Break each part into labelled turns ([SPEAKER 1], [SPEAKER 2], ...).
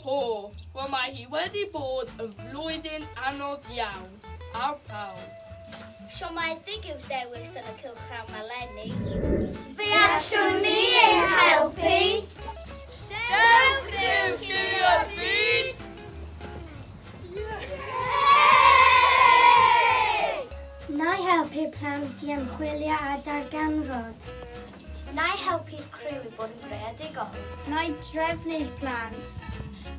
[SPEAKER 1] ho! Wel mae hi wedi bod yn flwyddyn anodd iawn. Ar pawb.
[SPEAKER 2] Siomedig yw dewis yn y cylchgrawn eleni.
[SPEAKER 3] Fe allwn ni eich helpu.
[SPEAKER 1] Dewch Criw lliwio'r byd!
[SPEAKER 3] Na i helpu plant i ymchwilio a darganfod.
[SPEAKER 2] Na i helpu'r criw i bod yn greadigol.
[SPEAKER 3] Na i drefnu'r plant.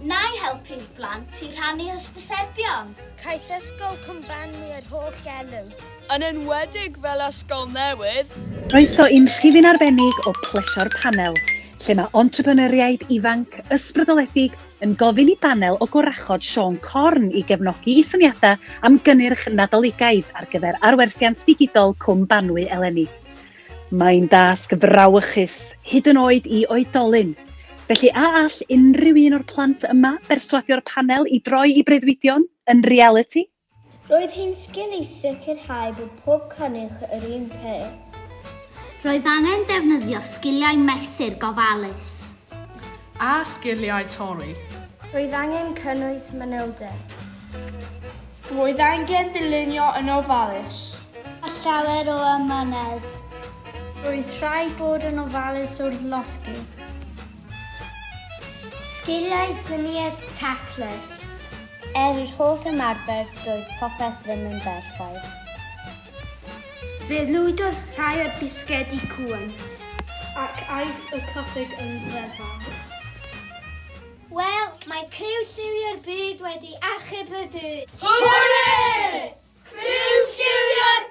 [SPEAKER 2] Na i helpu'r plant i rhannu hysbysebion.
[SPEAKER 3] Caiff ysgol cwmbannu'r holl elw.
[SPEAKER 1] Yn enwedig fel ysgol newydd.
[SPEAKER 4] Croeso i'n rhifin arbennig o plesio'r panel, lle mae entrepreneuriaid ifanc, ysbrydoledig yn gofyn i banel o gwrachod Siôn Corn i gefnogi i syniadau am gynnyrch nadoligaidd ar gyfer arwerthiant digidol Cwm Banwy eleni. Mae'n dasg frawychus, hyd yn oed i oedolyn. Felly a all unrhyw un o'r plant yma berswadio'r panel i droi i breuddwydion yn reality?
[SPEAKER 3] Roedd hi'n sgil i sicrhau bod pob cynnyrch yr un peth.
[SPEAKER 2] Roedd angen defnyddio sgiliau mesur gofalus.
[SPEAKER 5] A sgiliau torri.
[SPEAKER 3] Roedd angen cynnwys manylder.
[SPEAKER 1] Roedd angen dylunio yn ofalus.
[SPEAKER 3] A llawer o ymynedd. Roedd rhai bod yn ofalus wrth losgi. Sgiliau gwniad taclus. Yr holl ymarfer doedd popeth ddim yn berffaith. Fe lwydodd rhai o'r bisgedi cwn.
[SPEAKER 5] Ac aeth y cyffig yn ddefal.
[SPEAKER 3] Wel, mae Criw lliwio'r byd wedi achub y dyd.
[SPEAKER 1] Hwrê! Criw lliwio'r